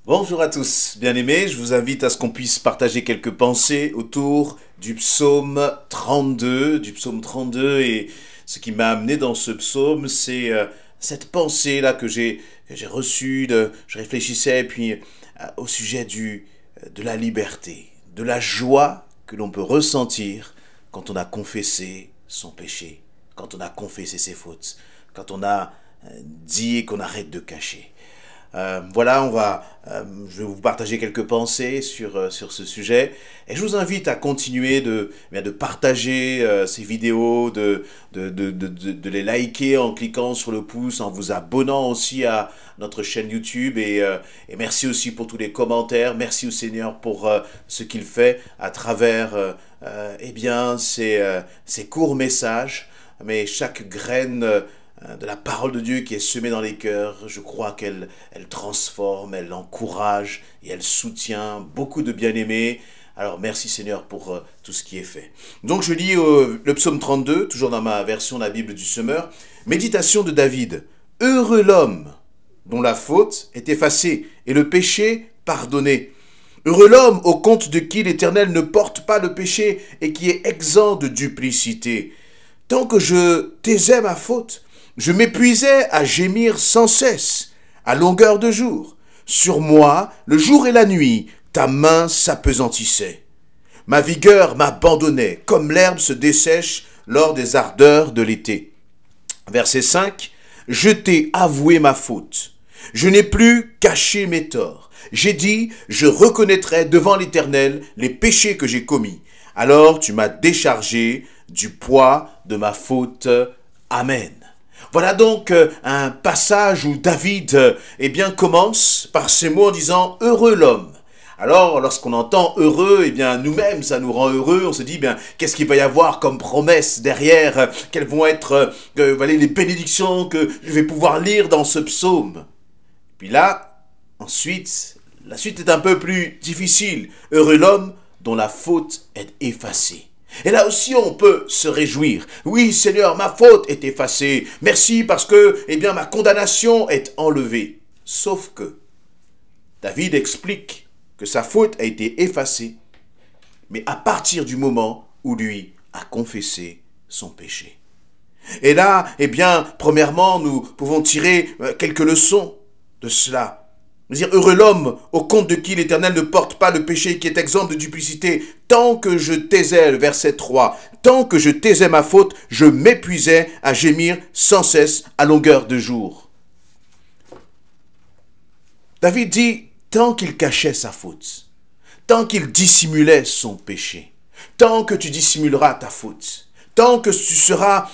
Bonjour à tous, bien-aimés, je vous invite à ce qu'on puisse partager quelques pensées autour du psaume 32, et ce qui m'a amené dans ce psaume, c'est cette pensée-là que j'ai reçue, je réfléchissais puis au sujet de la liberté, de la joie que l'on peut ressentir quand on a confessé son péché, quand on a confessé ses fautes, quand on a dit et qu'on arrête de cacher. Voilà, je vais vous partager quelques pensées sur ce sujet. Et je vous invite à continuer de partager ces vidéos, de les liker en cliquant sur le pouce, en vous abonnant aussi à notre chaîne YouTube. Et merci aussi pour tous les commentaires. Merci au Seigneur pour ce qu'il fait à travers ces courts messages. Mais chaque graine de la parole de Dieu qui est semée dans les cœurs, je crois qu'elle transforme, elle encourage et elle soutient beaucoup de bien-aimés. Alors merci Seigneur pour tout ce qui est fait. Donc je lis le psaume 32, toujours dans ma version de la Bible du Semeur. Méditation de David. Heureux l'homme dont la faute est effacée et le péché pardonné. Heureux l'homme au compte de qui l'Éternel ne porte pas le péché et qui est exempt de duplicité. Tant que je taisais ma faute, je m'épuisais à gémir sans cesse, à longueur de jour. Sur moi, le jour et la nuit, ta main s'appesantissait. Ma vigueur m'abandonnait, comme l'herbe se dessèche lors des ardeurs de l'été. Verset 5. Je t'ai avoué ma faute. Je n'ai plus caché mes torts. J'ai dit, je reconnaîtrai devant l'Éternel les péchés que j'ai commis. Alors tu m'as déchargé du poids de ma faute. Amen. Voilà donc un passage où David commence par ces mots en disant « Heureux l'homme ». Alors, lorsqu'on entend « heureux », nous-mêmes, ça nous rend heureux. On se dit, qu'est-ce qu'il va y avoir comme promesse derrière? Quelles vont être les bénédictions que je vais pouvoir lire dans ce psaume? Puis là, ensuite, la suite est un peu plus difficile. « Heureux l'homme dont la faute est effacée ». Et là aussi, on peut se réjouir. Oui, Seigneur, ma faute est effacée. Merci parce que, ma condamnation est enlevée. Sauf que David explique que sa faute a été effacée, mais à partir du moment où lui a confessé son péché. Et là, premièrement, nous pouvons tirer quelques leçons de cela. Dire, heureux l'homme au compte de qui l'Éternel ne porte pas le péché, qui est exempt de duplicité. Tant que je taisais, le verset 3, tant que je taisais ma faute, je m'épuisais à gémir sans cesse à longueur de jour. David dit, tant qu'il cachait sa faute, tant qu'il dissimulait son péché, tant que tu dissimuleras ta faute, tant que tu seras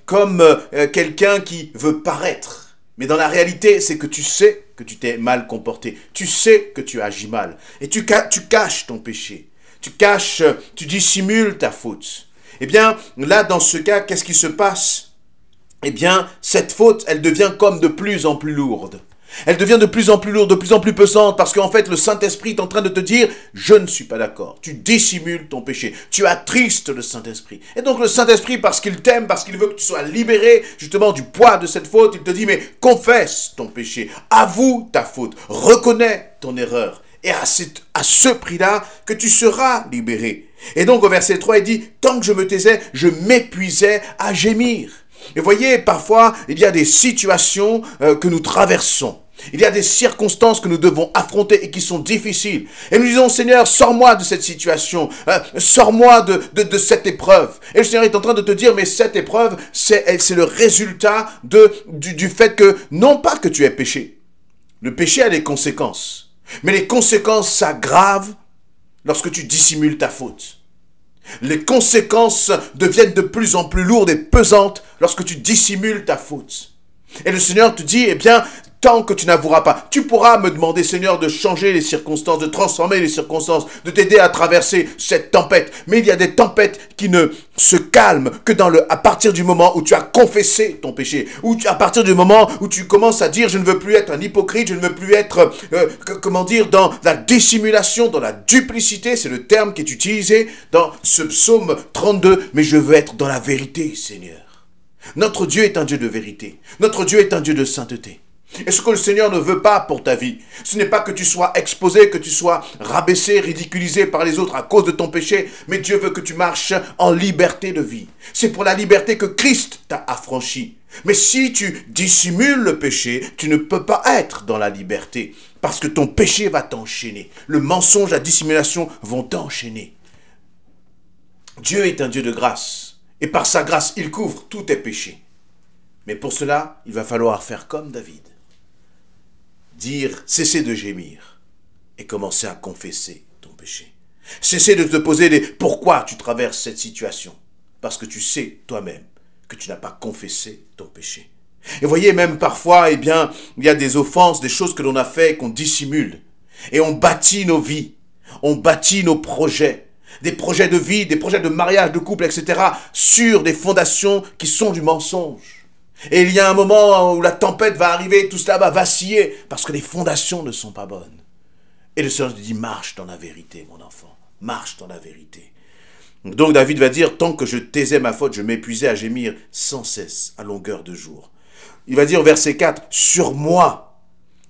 comme quelqu'un qui veut paraître, mais dans la réalité, c'est que tu sais que tu t'es mal comporté. Tu sais que tu agis mal. Et tu caches ton péché. Tu dissimules ta faute. Là, dans ce cas, qu'est-ce qui se passe? Cette faute, elle devient comme de plus en plus lourde. Elle devient de plus en plus lourde, de plus en plus pesante, parce qu'en fait, le Saint-Esprit est en train de te dire, je ne suis pas d'accord. Tu dissimules ton péché. Tu attristes le Saint-Esprit. Et donc le Saint-Esprit, parce qu'il t'aime, parce qu'il veut que tu sois libéré, justement, du poids de cette faute, il te dit, mais confesse ton péché. Avoue ta faute. Reconnais ton erreur. Et à ce prix-là, que tu seras libéré. Et donc au verset 3, il dit, tant que je me taisais, je m'épuisais à gémir. Et voyez, parfois, il y a des situations que nous traversons. Il y a des circonstances que nous devons affronter et qui sont difficiles. Et nous disons, Seigneur, sors-moi de cette situation. Sors-moi de cette épreuve. Et le Seigneur est en train de te dire, mais cette épreuve, c'est le résultat du fait que, non pas que tu aies péché. Le péché a des conséquences. Mais les conséquences s'aggravent lorsque tu dissimules ta faute. Les conséquences deviennent de plus en plus lourdes et pesantes lorsque tu dissimules ta faute. Et le Seigneur te dit, tant que tu n'avoueras pas, tu pourras me demander, Seigneur, de changer les circonstances, de transformer les circonstances, de t'aider à traverser cette tempête. Mais il y a des tempêtes qui ne se calment que à partir du moment où tu as confessé ton péché, à partir du moment où tu commences à dire, je ne veux plus être un hypocrite, je ne veux plus être, dans la dissimulation, dans la duplicité, c'est le terme qui est utilisé dans ce psaume 32, mais je veux être dans la vérité, Seigneur. Notre Dieu est un Dieu de vérité. Notre Dieu est un Dieu de sainteté. Et ce que le Seigneur ne veut pas pour ta vie, ce n'est pas que tu sois exposé, que tu sois rabaissé, ridiculisé par les autres à cause de ton péché, mais Dieu veut que tu marches en liberté de vie. C'est pour la liberté que Christ t'a affranchi. Mais si tu dissimules le péché, tu ne peux pas être dans la liberté, parce que ton péché va t'enchaîner. Le mensonge, la dissimulation vont t'enchaîner. Dieu est un Dieu de grâce, et par sa grâce, il couvre tous tes péchés. Mais pour cela, il va falloir faire comme David. Dire, cessez de gémir et commencer à confesser ton péché. Cessez de te poser des pourquoi tu traverses cette situation. Parce que tu sais toi-même que tu n'as pas confessé ton péché. Et voyez, même parfois, il y a des offenses, des choses que l'on a fait, qu'on dissimule. Et on bâtit nos vies, on bâtit nos projets, des projets de vie, des projets de mariage, de couple, etc., sur des fondations qui sont du mensonge. Et il y a un moment où la tempête va arriver, tout cela va vaciller, parce que les fondations ne sont pas bonnes. Et le Seigneur te dit, marche dans la vérité, mon enfant, marche dans la vérité. Donc David va dire, tant que je taisais ma faute, je m'épuisais à gémir sans cesse, à longueur de jour. Il va dire au verset 4, sur moi,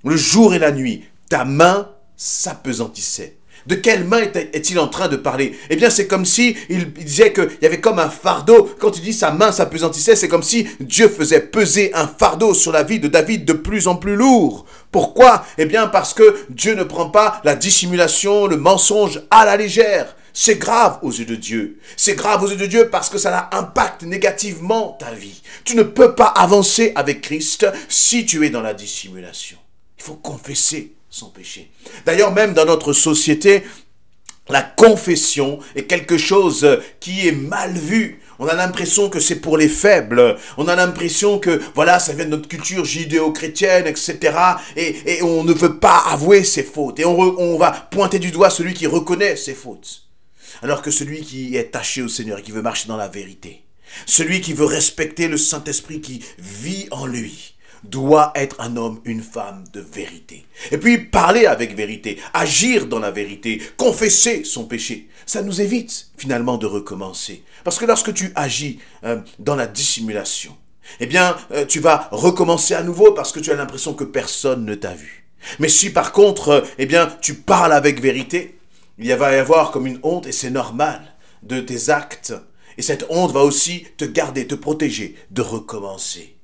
le jour et la nuit, ta main s'apesantissait. De quelle main est-il en train de parler? Eh bien, c'est comme si il disait qu'il y avait comme un fardeau. Quand il dit sa main s'apesantissait, c'est comme si Dieu faisait peser un fardeau sur la vie de David de plus en plus lourd. Pourquoi? Eh bien, parce que Dieu ne prend pas la dissimulation, le mensonge à la légère. C'est grave aux yeux de Dieu. C'est grave aux yeux de Dieu parce que ça impacte négativement ta vie. Tu ne peux pas avancer avec Christ si tu es dans la dissimulation. Il faut confesser son péché. D'ailleurs, même dans notre société, la confession est quelque chose qui est mal vu. On a l'impression que c'est pour les faibles. On a l'impression que, voilà, ça vient de notre culture judéo-chrétienne, etc. Et on ne veut pas avouer ses fautes. Et on va pointer du doigt celui qui reconnaît ses fautes. Alors que celui qui est attaché au Seigneur et qui veut marcher dans la vérité, celui qui veut respecter le Saint-Esprit qui vit en lui, doit être un homme, une femme de vérité. Et puis parler avec vérité, agir dans la vérité, confesser son péché. Ça nous évite finalement de recommencer. Parce que lorsque tu agis dans la dissimulation, eh bien tu vas recommencer à nouveau parce que tu as l'impression que personne ne t'a vu. Mais si par contre, eh bien tu parles avec vérité, il va y avoir comme une honte, et c'est normal, de tes actes. Et cette honte va aussi te garder, te protéger de recommencer.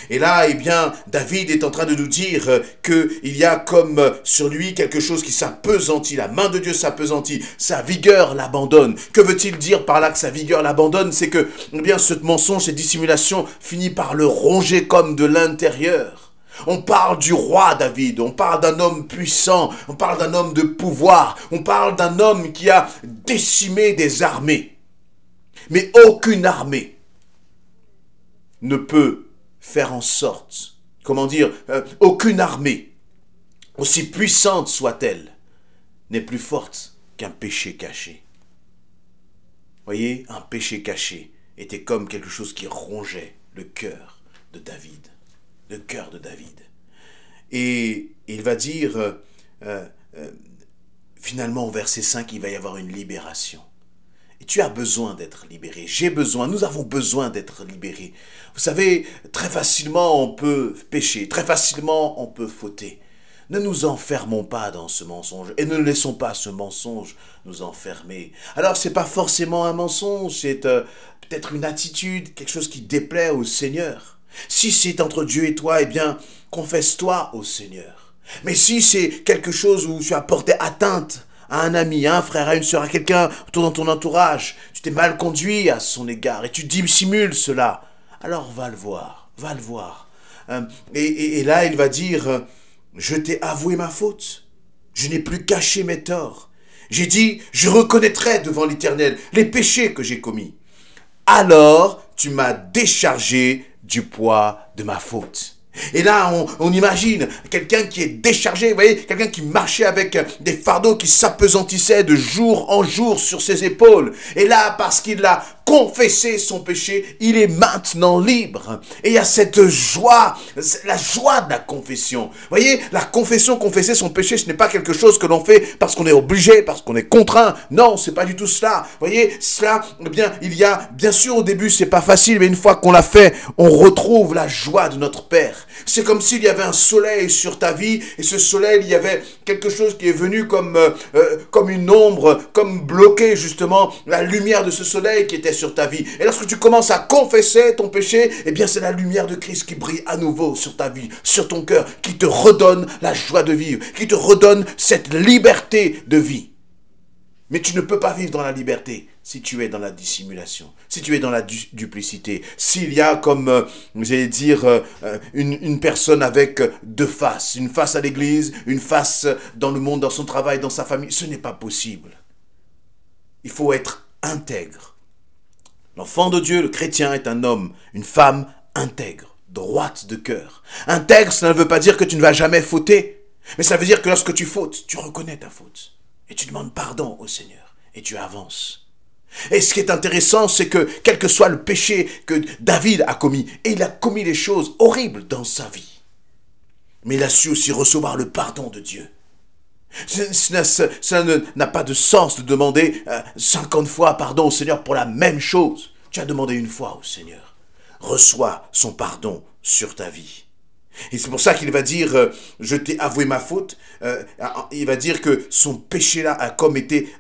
Et là, eh bien, David est en train de nous dire qu'il y a comme sur lui quelque chose qui s'appesantit, la main de Dieu s'appesantit, sa vigueur l'abandonne. Que veut-il dire par là que sa vigueur l'abandonne? C'est que, eh bien, ce mensonge, cette dissimulation finit par le ronger comme de l'intérieur. On parle du roi David, on parle d'un homme puissant, on parle d'un homme de pouvoir, on parle d'un homme qui a décimé des armées. Mais aucune armée ne peut faire en sorte, comment dire, aucune armée, aussi puissante soit-elle, n'est plus forte qu'un péché caché. Voyez, un péché caché était comme quelque chose qui rongeait le cœur de David. Le cœur de David. Et il va dire, finalement au verset 5, il va y avoir une libération. Et tu as besoin d'être libéré. J'ai besoin, nous avons besoin d'être libérés. Vous savez, très facilement on peut pécher, très facilement on peut fauter. Ne nous enfermons pas dans ce mensonge et ne laissons pas ce mensonge nous enfermer. Alors c'est pas forcément un mensonge, c'est peut-être une attitude, quelque chose qui déplaît au Seigneur. Si c'est entre Dieu et toi, eh bien, confesse-toi au Seigneur. Mais si c'est quelque chose où tu as porté atteinte à un ami, à un frère, à une sœur, à quelqu'un dans ton entourage, tu t'es mal conduit à son égard et tu dissimules cela, alors va le voir, va le voir. Et là, il va dire, je t'ai avoué ma faute, je n'ai plus caché mes torts. J'ai dit, je reconnaîtrai devant l'Éternel les péchés que j'ai commis. Alors, tu m'as déchargé du poids de ma faute. Et là, on imagine quelqu'un qui est déchargé, vous voyez, quelqu'un qui marchait avec des fardeaux qui s'apesantissaient de jour en jour sur ses épaules. Et là, parce qu'il a confessé son péché, il est maintenant libre. Et il y a cette joie, la joie de la confession. Vous voyez, la confession, confesser son péché, ce n'est pas quelque chose que l'on fait parce qu'on est obligé, parce qu'on est contraint. Non, c'est pas du tout cela. Vous voyez, cela, eh bien, il y a, bien sûr, au début, c'est pas facile, mais une fois qu'on l'a fait, on retrouve la joie de notre Père. C'est comme s'il y avait un soleil sur ta vie, et ce soleil, il y avait quelque chose qui est venu comme une ombre, comme bloquer justement la lumière de ce soleil qui était sur ta vie. Et lorsque tu commences à confesser ton péché, eh bien c'est la lumière de Christ qui brille à nouveau sur ta vie, sur ton cœur, qui te redonne la joie de vivre, qui te redonne cette liberté de vie. Mais tu ne peux pas vivre dans la liberté si tu es dans la dissimulation, si tu es dans la duplicité, s'il y a comme, j'allais dire, une personne avec deux faces, une face à l'église, une face dans le monde, dans son travail, dans sa famille. Ce n'est pas possible. Il faut être intègre. L'enfant de Dieu, le chrétien, est un homme, une femme intègre, droite de cœur. Intègre, cela ne veut pas dire que tu ne vas jamais fauter, mais ça veut dire que lorsque tu fautes, tu reconnais ta faute. Et tu demandes pardon au Seigneur. Et tu avances. Et ce qui est intéressant, c'est que quel que soit le péché que David a commis, et il a commis des choses horribles dans sa vie, mais il a su aussi recevoir le pardon de Dieu. Ça n'a pas de sens de demander 50 fois pardon au Seigneur pour la même chose. Tu as demandé une fois au Seigneur. Reçois son pardon sur ta vie. Et c'est pour ça qu'il va dire, je t'ai avoué ma faute. Il va dire que son péché-là a comme été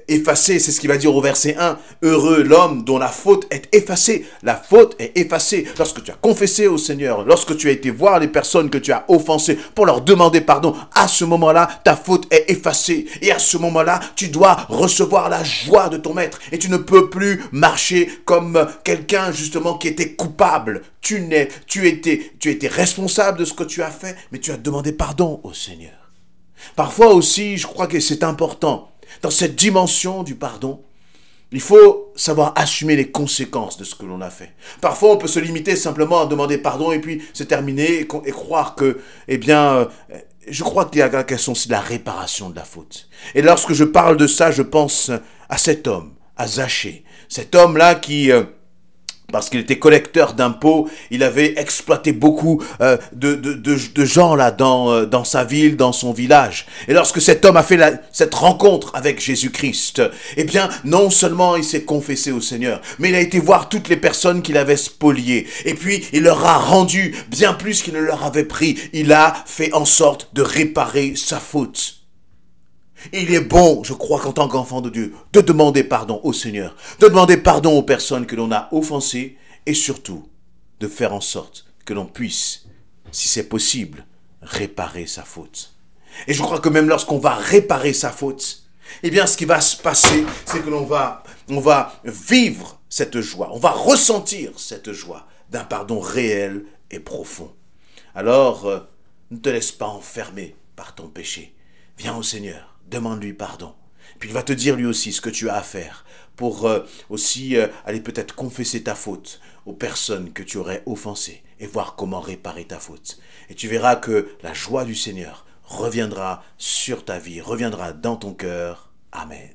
effacé. C'est ce qu'il va dire au verset 1. Heureux l'homme dont la faute est effacée. La faute est effacée. Lorsque tu as confessé au Seigneur, lorsque tu as été voir les personnes que tu as offensées pour leur demander pardon, à ce moment-là, ta faute est effacée. Et à ce moment-là, tu dois recevoir la joie de ton maître. Et tu ne peux plus marcher comme quelqu'un justement qui était coupable. Tu étais responsable de ce que tu as fait, mais tu as demandé pardon au Seigneur. Parfois aussi, je crois que c'est important, dans cette dimension du pardon, il faut savoir assumer les conséquences de ce que l'on a fait. Parfois, on peut se limiter simplement à demander pardon et puis c'est terminé et croire que, je crois qu'il y a la question aussi de la réparation de la faute. Et lorsque je parle de ça, je pense à cet homme, à Zachée. Cet homme-là qui... parce qu'il était collecteur d'impôts, il avait exploité beaucoup de gens là dans sa ville, dans son village. Et lorsque cet homme a fait cette rencontre avec Jésus-Christ, eh bien, non seulement il s'est confessé au Seigneur, mais il a été voir toutes les personnes qu'il avait spoliées. Et puis, il leur a rendu bien plus qu'il ne leur avait pris. Il a fait en sorte de réparer sa faute. Il est bon, je crois qu'en tant qu'enfant de Dieu, de demander pardon au Seigneur, de demander pardon aux personnes que l'on a offensées et surtout de faire en sorte que l'on puisse, si c'est possible, réparer sa faute. Et je crois que même lorsqu'on va réparer sa faute, eh bien ce qui va se passer, c'est que on va vivre cette joie, on va ressentir cette joie d'un pardon réel et profond. Alors, ne te laisse pas enfermer par ton péché. Viens au Seigneur. Demande-lui pardon. Puis il va te dire lui aussi ce que tu as à faire pour aussi aller peut-être confesser ta faute aux personnes que tu aurais offensées et voir comment réparer ta faute. Et tu verras que la joie du Seigneur reviendra sur ta vie, reviendra dans ton cœur. Amen.